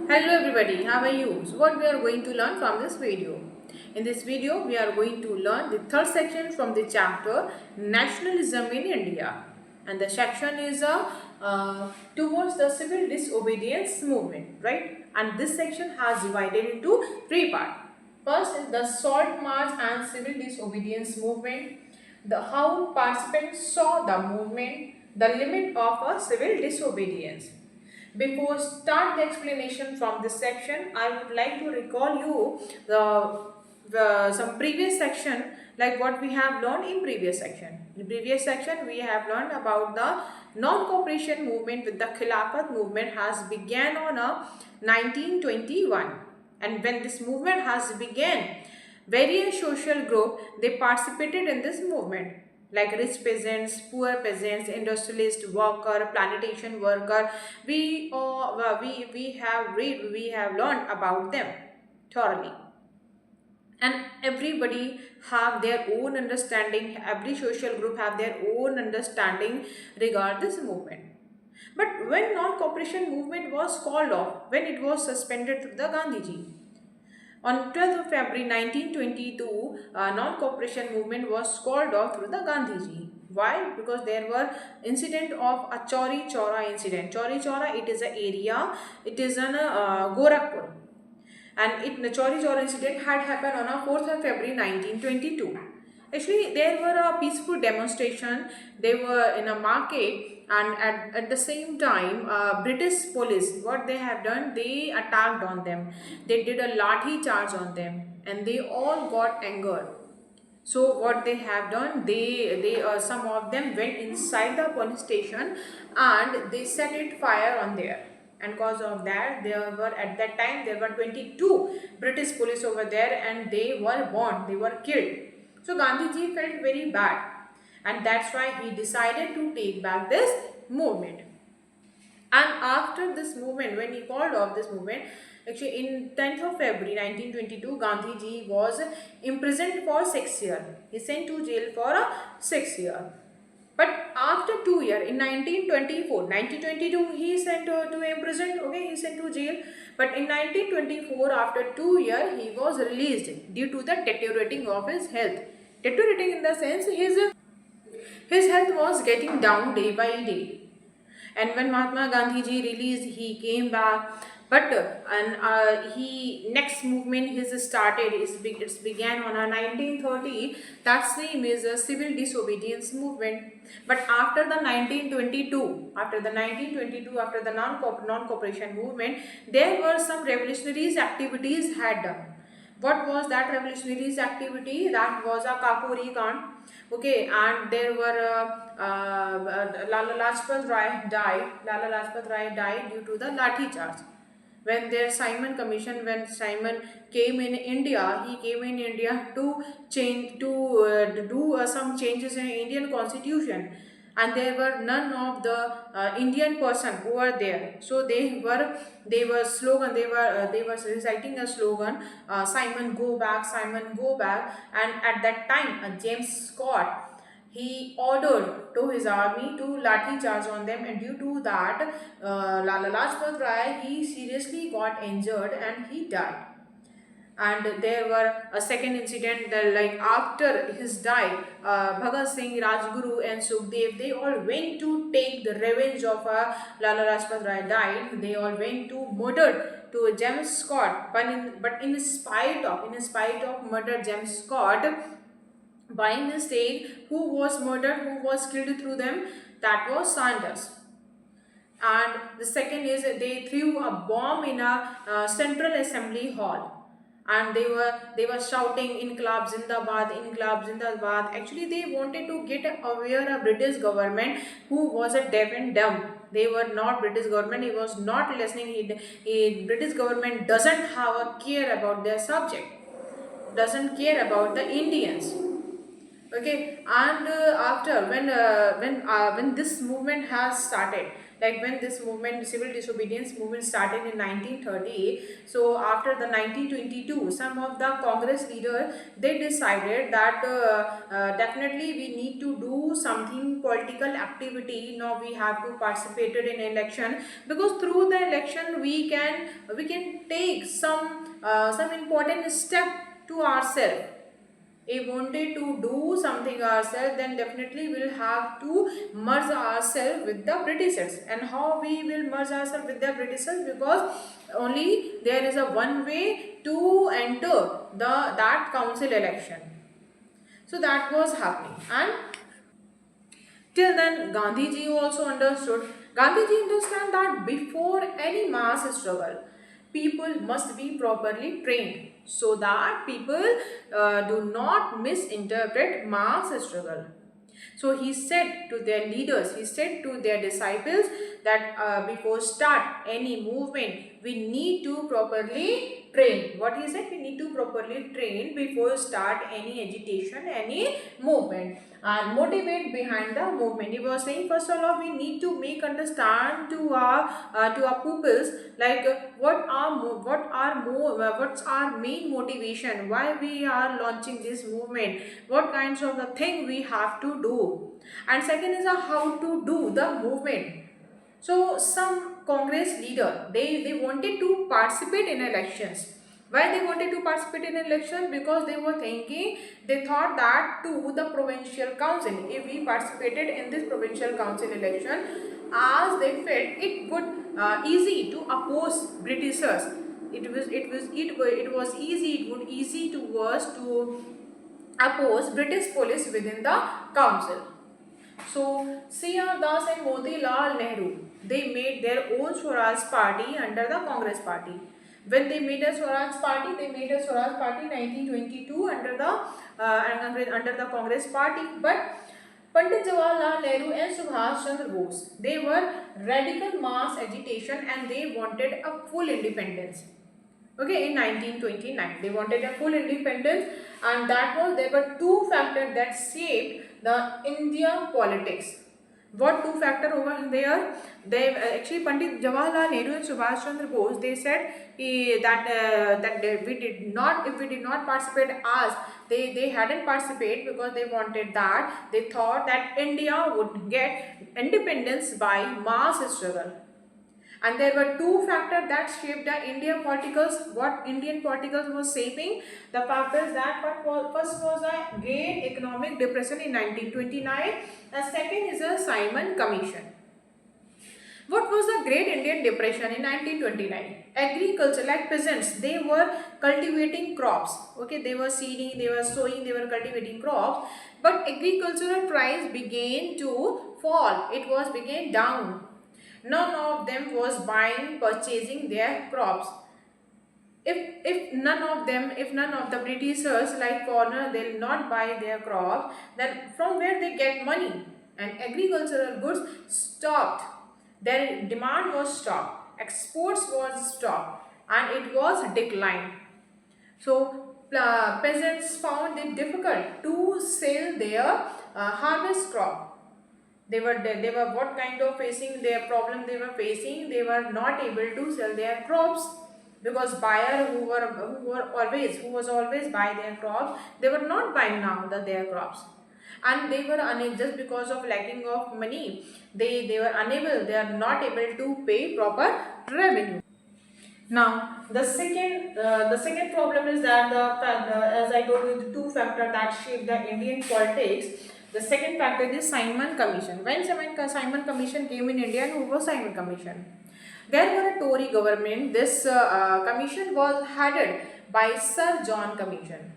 Hello everybody, how are you? So what we are going to learn from this video? In this video, we are going to learn the third section from the chapter Nationalism in India. And the section is towards the civil disobedience movement, right? And this section has divided into three parts. First is the Salt March and Civil Disobedience Movement, the how participants saw the movement, the limit of a civil disobedience. Before start the explanation from this section, I would like to recall you some previous section like what we have learned in previous section. In previous section, we have learned about the non-cooperation movement with the Khilafat movement has began on a 1921, and when this movement has began, various social group they participated in this movement like rich peasants, poor peasants, industrialist, worker, plantation worker. We have learned about them thoroughly, and everybody have their own understanding. Every social group have their own understanding regard this movement. But when non-cooperation movement was called off, when it was suspended through the Gandhiji, on 12th of February 1922, non-cooperation movement was called off through the Gandhiji. Why? Because there were incident of a Chauri Chaura incident. Chauri Chaura, it is an area, it is in Gorakhpur. And the Chauri Chaura incident had happened on 4th of February 1922. Actually, there were a peaceful demonstration. They were in a market, and at the same time, British police, what they have done, they attacked on them. They did a lathi charge on them, and they all got angered. So what they have done, they some of them went inside the police station and they set it fire on there. And cause of that, there were at that time there were 22 British police over there, and they were burned, they were killed. So Gandhiji felt very bad, and that's why he decided to take back this movement. And after this movement, when he called off this movement, actually in 10th of February 1922, Gandhiji was imprisoned for 6 years. He sent to jail for a 6 year. But after 2 years, in 1922, he sent to imprisoned, okay, he sent to jail. But in 1924, after 2 years, he was released due to the deteriorating of his health. Deteriorating in the sense his health was getting down day by day. And when Mahatma Gandhi ji released, he came back. But he next movement his started it's began on a 1930. That same is a civil disobedience movement. But after the 1922, after the non-cooperation movement, there were some revolutionaries activities had done. What was that revolutionaries activity? That was a Kakori Kand. Okay, and there were Lala Lajpat Rai died. Lala Lajpat Rai died due to the Lathi charge. When their Simon Commission, when Simon came in India, he came in India to change, to do some changes in Indian Constitution, and there were none of the Indian person who were there. So they were slogan, they were reciting a slogan, Simon go back, Simon go back. And at that time, James Scott, he ordered to his army to lathi charge on them, and due to that, Lala Lajpat Rai, he seriously got injured and he died. And there were a second incident that, like, after his die, Bhagat Singh, Rajguru and Sukhdev, they all went to take the revenge of Lala Lajpat Rai died. They all went to murder to James Scott, but in spite of murder James Scott, by mistake, who was murdered, who was killed through them, that was Sanders. And the second is they threw a bomb in a central assembly hall, and they were shouting Inqilab Zindabad. Actually, they wanted to get aware of British government, who was a deaf and dumb. They were not British government, he was not listening. British government doesn't have a care about their subject, doesn't care about the Indians. Okay, and after when this movement has started, Like when this movement, civil disobedience movement, started in 1930. So after the 1922, some of the Congress leaders, they decided that definitely we need to do something political activity. Now we have to participate in election, because through the election we can take some important step to ourselves. If wanted to do something ourselves, then definitely we'll have to merge ourselves with the Britishers. And how we will merge ourselves with the Britishers? Because only there is a one way to enter that council election. So that was happening. And till then, Gandhiji also understood. Gandhiji understand that before any mass struggle, people must be properly trained, so that people do not misinterpret mass struggle. So he said to their leaders, he said to their disciples that before start any movement, we need to properly train. What he said? We need to properly train before start any agitation, any movement, and motivate behind the movement. He was saying, first of all, we need to make understand to our pupils, like what's our main motivation, why we are launching this movement, what kinds of the thing we have to do, and second is how to do the movement. So some Congress leader, they wanted to participate in elections. Why they wanted to participate in elections? Because they were thinking, they thought that to the provincial council, if we participated in this provincial council election, as they felt it would easy to oppose Britishers. It was easy. It would easy to us to oppose British police within the council. So, C.R. Das and Motilal Nehru, they made their own Swaraj party under the Congress party. When they made a Swaraj party, they made a Swaraj party 1922 under the Congress party. But Pandit Jawaharlal Nehru and Subhash Chandra Bose, they were radical mass agitation and they wanted a full independence. Okay, in 1929 they wanted a full independence, and that was, there were two factors that shaped the India politics. What two factor over there? They actually, Pandit Jawaharlal Nehru and Subhash Chandra Bose, they said we did not, if we did not participate, as they hadn't participated because they wanted that, they thought that India would get independence by mass struggle. And there were two factors that shaped the Indian politicals. What Indian politicals was shaping? The factors that first was a great economic depression in 1929. The second is a Simon Commission. What was the Great Indian Depression in 1929? Agriculture, like peasants, they were cultivating crops. Okay, they were seeding, they were sowing, they were cultivating crops. But agricultural price began to fall. It was began down. None of them was buying, purchasing their crops. If none of the Britishers, like foreigner, they'll not buy their crops, then from where they get money? And agricultural goods stopped. Their demand was stopped. Exports was stopped, and it was declined. So peasants found it difficult to sell their harvest crop. They were what kind of facing their problem they were facing? They were not able to sell their crops, because buyer who was always buy their crops, they were not buying now their crops, and they were unable, just because of lacking of money, they were unable, they are not able to pay proper revenue. Now, the second problem is that as I told you, the two factors that shape the Indian politics. The second factor is Simon Commission. When Simon Commission came in India, and who was Simon Commission? There were a Tory government. This commission was headed by Sir John Commission.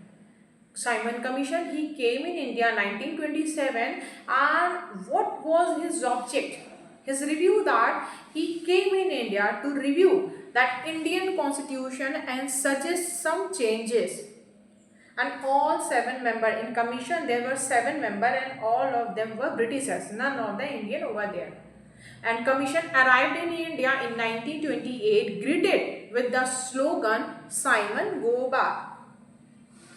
Simon Commission, he came in India 1927, and what was his object? His review, that he came in India to review that Indian constitution and suggest some changes. And all seven member in commission, there were seven member, and all of them were Britishers, none of the Indian over there. And commission arrived in India in 1928, greeted with the slogan Simon Go Back.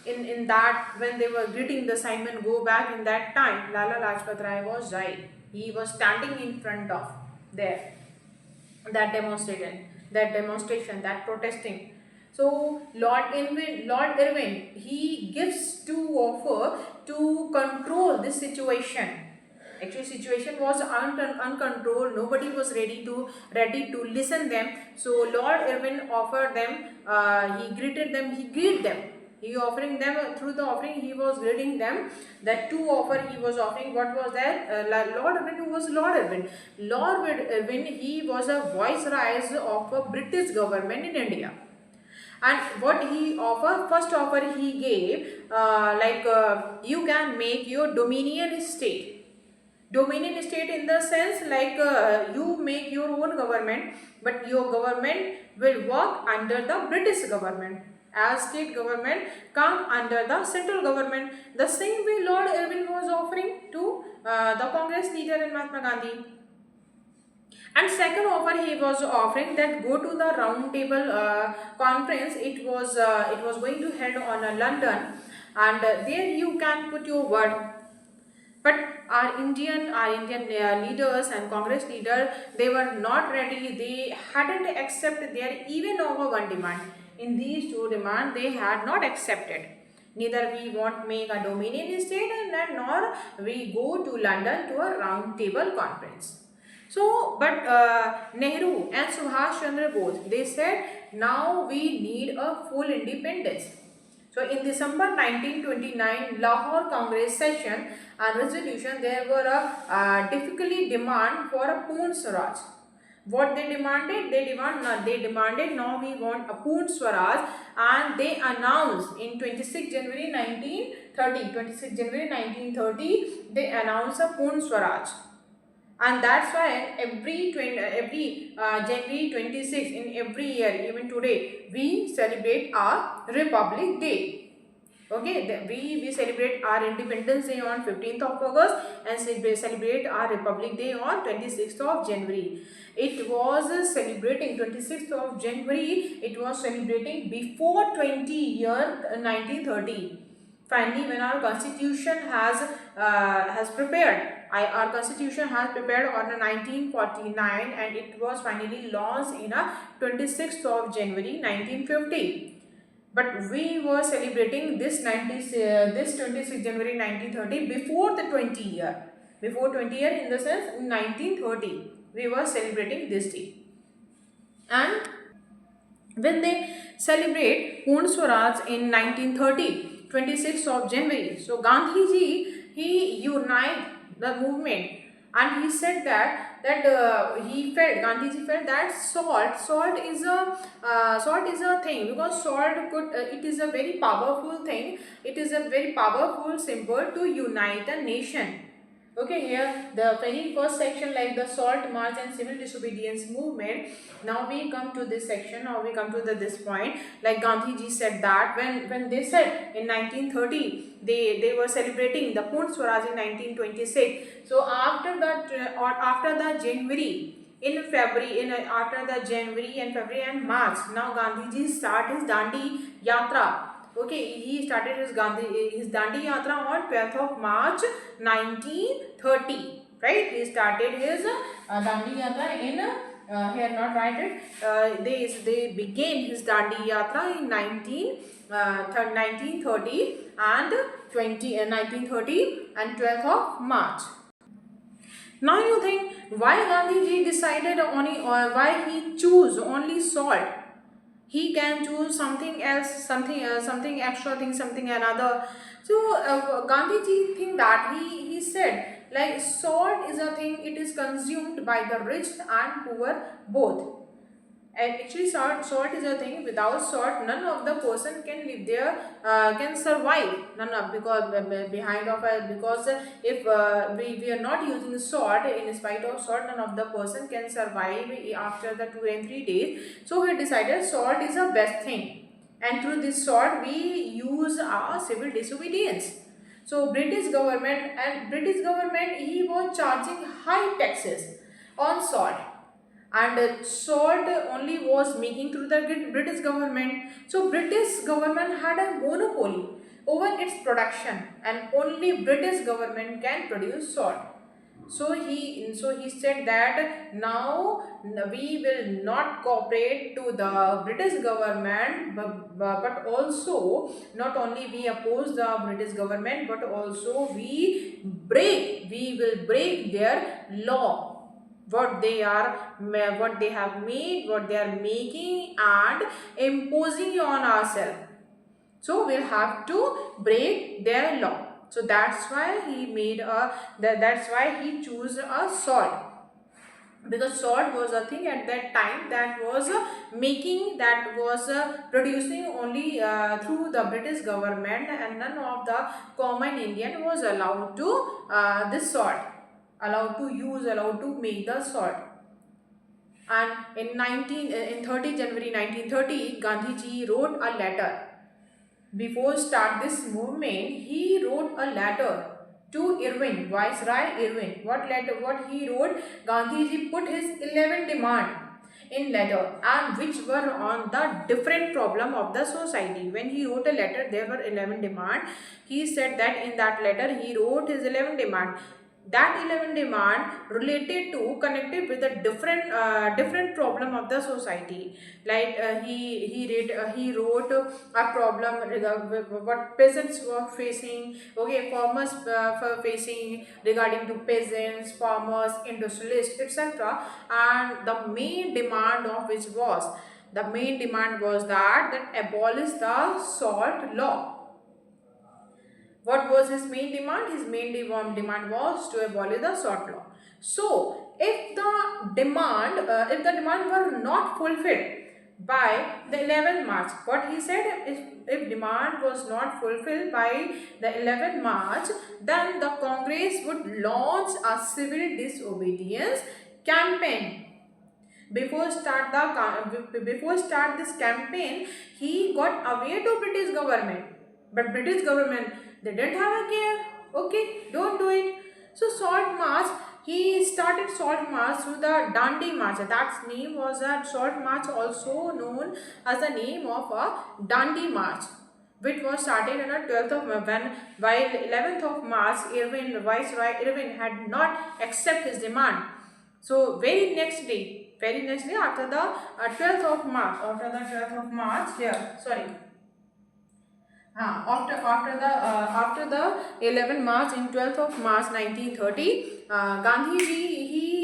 In that, when they were greeting the Simon Go Back, in that time Lala Lajpat Rai was died. He was standing in front of. there, that demonstration, that protesting. So Lord Irwin, he gives to offer to control this situation. Actually, situation was uncontrolled. Nobody was ready to listen them. So Lord Irwin offered them. He greeted them. He greeted them. He offering them through the offering. He was greeting them. That two offer he was offering. What was that? Lord Irwin, who was Lord Irwin? Lord Irwin, he was a viceroy of a British government in India. And what he offer, first offer he gave, you can make your dominion state. Dominion state in the sense like you make your own government, but your government will work under the British government, as state government come under the central government. The same way Lord Irwin was offering to the Congress leader in Mahatma Gandhi. And second offer he was offering, that go to the round table conference. It was going to held on London, and there you can put your word. But our Indian leaders and Congress leader, they were not ready. They hadn't accepted their even over one demand. In these two demands, they had not accepted. Neither we want make a dominion state, and nor we go to London to a round table conference. So, but Nehru and Subhash Chandra Bose, they said now we need a full independence. So in December 1929, Lahore Congress session and resolution, there were a difficulty demand for a Poon Swaraj. What they demanded? They demanded now we want a Poon Swaraj, and they announced in 26 January 1930. 26 January 1930, they announced a Poon Swaraj. And that's why every January 26 in every year, even today, we celebrate our Republic Day. Okay, we celebrate our Independence Day on 15th of August, and celebrate our Republic Day on 26th of January. It was celebrating 26th of January. It was celebrating before 20 year 1930. Finally, when our constitution has prepared, our constitution has prepared on 1949, and it was finally launched in a 26th of January 1950. But we were celebrating this 26th January 1930 before the 20 year. Before 20 year, in the sense in 1930, we were celebrating this day. And when they celebrate Poon Swaraj in 1930, 26th of January, so Gandhi ji, he unite the movement, and he said that Gandhi ji felt that salt is a thing, because salt it is a very powerful thing. It is a very powerful symbol to unite a nation. Okay, here the very first section, like the salt march and civil disobedience movement. Now we come to this section, or we come to this point. Like Gandhi ji said that when they said in 1930, they were celebrating the Poon Swaraj in 1926. So after that, or after the January, in February, after the January and February and March, now Gandhi ji start his Dandi Yatra. Okay, he started his Dandi Yatra on 12th of March 1930. Right, he started his Dandi Yatra in here not write it. They began his Dandi Yatra in 1930 and 1930 and 12th of March. Now you think why Gandhi ji decided only, or why he choose only salt? He can choose something else, something extra thing, something another. So Gandhi ji think that he said like salt is a thing, it is consumed by the rich and poor both. And actually salt is a thing, without salt none of the person can live there, can survive, none of, because behind of because if we are not using salt, in spite of salt none of the person can survive after the 2 and 3 days. So he decided salt is the best thing, and through this salt we use our civil disobedience. So British government, he was charging high taxes on salt, and salt only was making through the British government. So British government had a monopoly over its production, and only British government can produce salt. So he said that now we will not cooperate to the British government, but also not only we oppose the British government, but also we will break their law, what they are what they have made, what they are making and imposing on ourselves. So we'll have to break their law. So that's why he made that's why he chose a sword, because sword was a thing at that time that was making that was producing only through the British government, and none of the common Indian was allowed to this sword, allowed to use, allowed to make the sword. And in 30 January 1930, Gandhi ji wrote a letter. Before start this movement, he wrote a letter to Irvin, Viceroy Irvin. What letter? What he wrote? Gandhiji put his 11 demand in letter, and which were on the different problem of the society. When he wrote a letter, there were 11 demand. He said that in that letter he wrote his 11 demand. That 11 demand related to connected with the different problem of the society. Like he wrote a problem what peasants were facing, okay, farmers were facing regarding to peasants, farmers, industrialists, etc. And the main demand was that abolish the salt law. What was his main demand? His main demand was to abolish the salt law. So, if the demand were not fulfilled by the 11th March, what he said, if demand was not fulfilled by the 11th March, then the Congress would launch a civil disobedience campaign. Before start this campaign, he got away to British government, but British government, they didn't have a care. Okay, don't do it. So salt march, he started salt march through the Dandi march. That name was a salt march, also known as the name of a Dandi march, which was started on the 12th of when while 11th of March, Viceroy Irvin had not accept his demand. So very next day after the 12th of March, here, sorry, after the 11th March, in 12th of March 1930,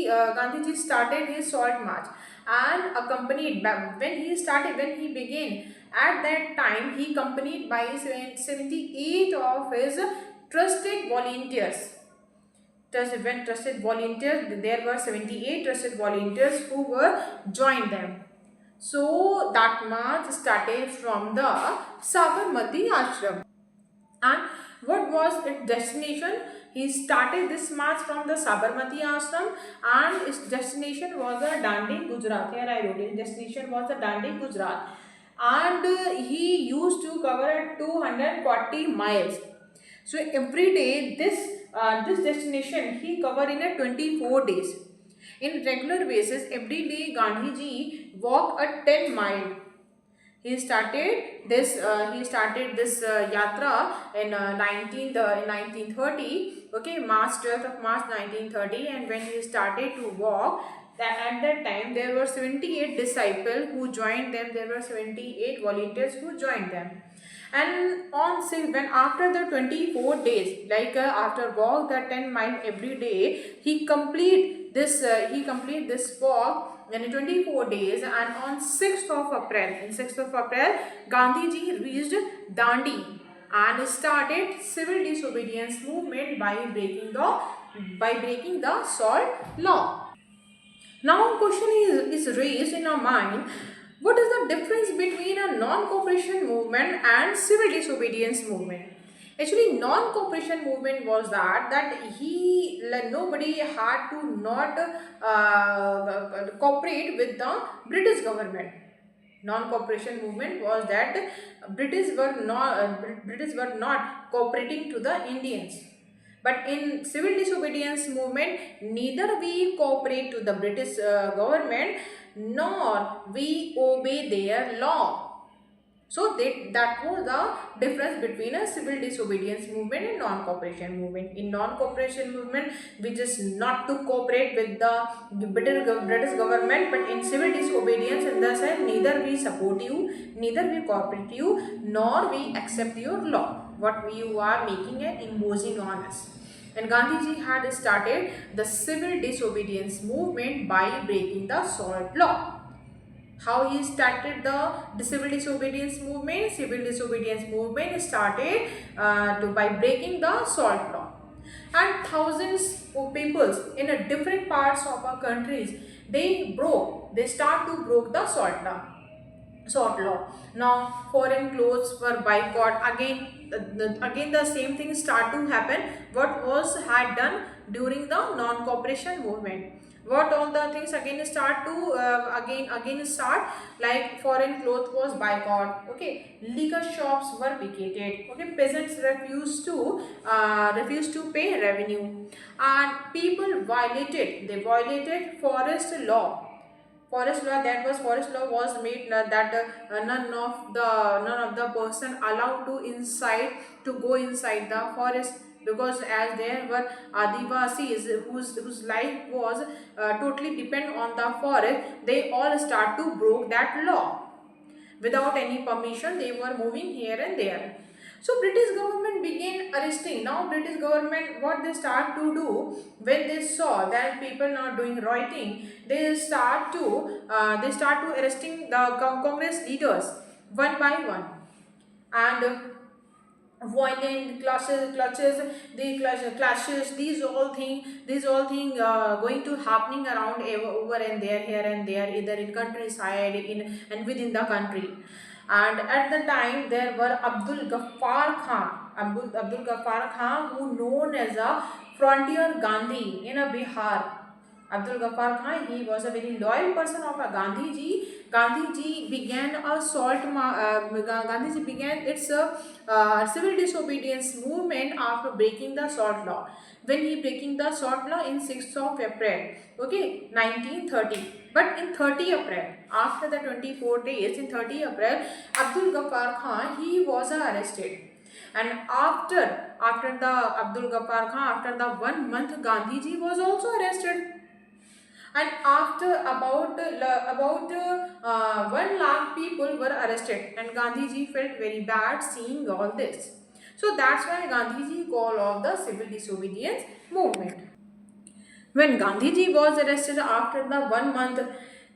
Gandhiji started his salt march, and accompanied when he began at that time, he accompanied by 78 of his trusted volunteers. When trusted volunteers, there were 78 trusted volunteers who were joined them. So that march started from the Sabarmati ashram. And what was its destination? He started this march from the Sabarmati ashram, and its destination was the Dandi, Gujarat. Here I wrote it. Destination was the Dandi, Gujarat. And he used to cover 240 miles. So every day this destination he covered in a 24 days. In regular basis, every day Gandhi ji walked a 10 mile. He started this yatra in 1930. Okay, March 12th of March 1930, and when he started to walk, that at that time there were 78 disciples who joined them. There were 78 volunteers who joined them. And when after the 24 days, like after walk the 10 mile every day, he complete this walk in 24 days. And on 6th of April, Gandhi ji reached Dandi and started civil disobedience movement by breaking the salt law. Now question is raised in our mind, what is the difference between a non-cooperation movement and civil disobedience movement? Actually, non-cooperation movement was nobody had to not cooperate with the British government. Non-cooperation movement was that British were not cooperating to the Indians. But in civil disobedience movement, neither we cooperate to the British government nor we obey their law. So that was the difference between a civil disobedience movement and non-cooperation movement. In non-cooperation movement, we just not to cooperate with the British government, but in civil disobedience, in the sense neither we support you, neither we cooperate you, nor we accept your law, what you are making and imposing on us. And Gandhiji had started the civil disobedience movement by breaking the salt law. How he started the civil disobedience movement? Civil disobedience movement started by breaking the salt law, and thousands of people in a different parts of our countries, they start to broke the salt law. Now foreign clothes were boycott again. Again the same thing start to happen what was had done during the non-cooperation movement. What all the things again start to again start, like foreign cloth was boycott, okay, liquor shops were vacated, okay, peasants refused to pay revenue, and people violated forest law. That was forest law was made that none of the person allowed to inside to go inside the forest, because as there were Adivasis whose life was totally depend on the forest, they all start to broke that law. Without any permission, they were moving here and there. So British government began arresting. Now British government, what they start to do, when they saw that people not doing writing, they start to arresting the Congress leaders one by one, and violent clashes, these all thing going to happening around over and there, here and there, either in countryside in and within the country. And at the time there were Abdul Ghaffar Khan, who known as a frontier Gandhi in a Bihar. Abdul Ghaffar Khan, he was a very loyal person of a Gandhiji. Gandhiji began Gandhiji began its civil disobedience movement after breaking the salt law. When he breaking the salt law in 6th of April, okay, 1930. But in 30 April, after the 24 days, in 30 April, Abdul Ghaffar Khan, he was arrested. And after the Abdul Ghaffar Khan, after the 1 month, Gandhiji was also arrested. And after about 1 lakh people were arrested, and Gandhiji felt very bad seeing all this. So that's why Gandhiji called off the civil disobedience movement. When Gandhiji was arrested after the 1 month,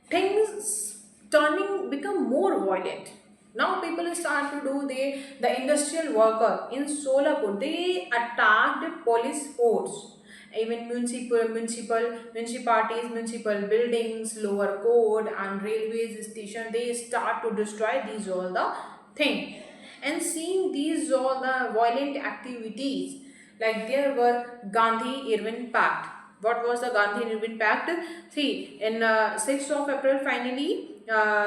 things turning become more violent. Now people start to do the industrial worker in Solapur, they attacked police force, even municipalities, municipal buildings, lower court and railways station, they start to destroy these all the thing. And seeing these all the violent activities, like there were Gandhi Irwin Pact. What was the Gandhi Irwin Pact? See, in 6th of April, finally,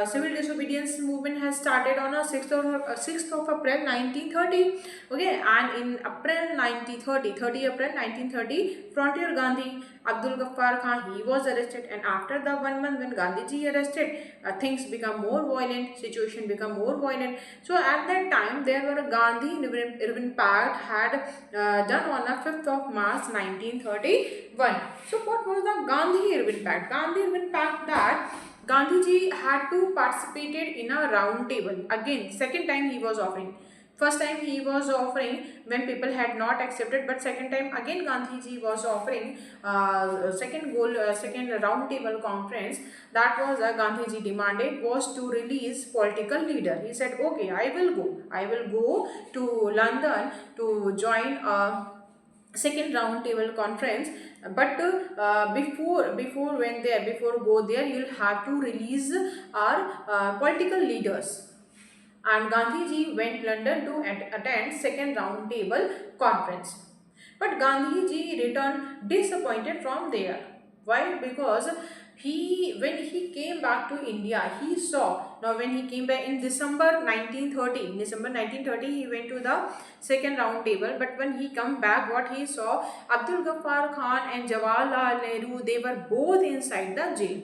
civil disobedience movement has started on a 6th of April 1930. Okay, and in April 1930, 30 April 1930, Frontier Gandhi Abdul Ghaffar Khan, he was arrested, and after the 1 month when Gandhiji arrested, things become more violent, situation become more violent. So at that time there were a Gandhi Irwin Pact had done on the 5th of March 1931. So what was the Gandhi Irwin Pact? Gandhi Irwin Pact, that Gandhiji had to participated in a round table. Again, second time he was offering. First time he was offering when people had not accepted, but second time again Gandhiji was offering second round table conference. That was Gandhiji demanded was to release political leader. He said, okay, I will go to London to join a second round table conference, but before go there, you'll have to release our political leaders. And Gandhiji went London to attend second round table conference. But Gandhiji returned disappointed from there. Why? Because when he came back to India, he saw, now when he came back in December 1930, he went to the second round table. But when he come back, what he saw, Abdul Ghaffar Khan and Jawaharlal Nehru, they were both inside the jail,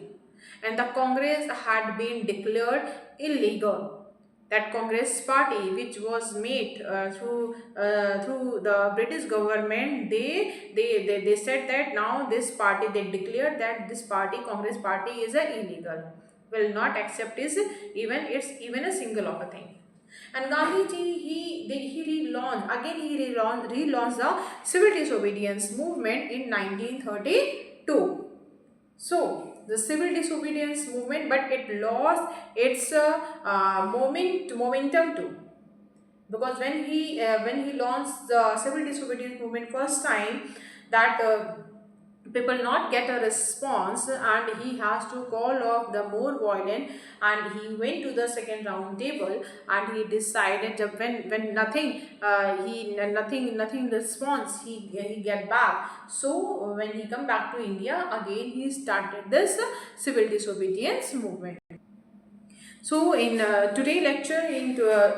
and the Congress had been declared illegal. That Congress party, which was made through the British government, they said that now this party, they declared that this party, Congress party, is a illegal, will not accept is even a single of a thing. And Gandhiji, he relaunched the civil disobedience movement in 1932. So the civil disobedience movement, but it lost its momentum too, because when he launched the civil disobedience movement first time, that people not get a response, and he has to call off the more violent, and he went to the second round table, and he decided that when nothing nothing response, he get back. So when he come back to India again, he started this civil disobedience movement. So in today lecture,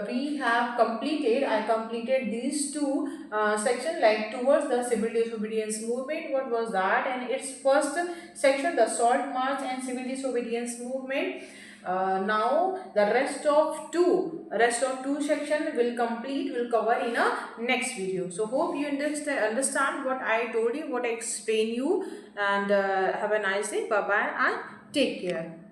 we have completed. I completed these two section, like towards the civil disobedience movement. What was that? And its first section, the Salt March and civil disobedience movement. Now the rest of two section will cover in a next video. So hope you understand what I told you, what I explained you, and have a nice day. Bye bye and take care.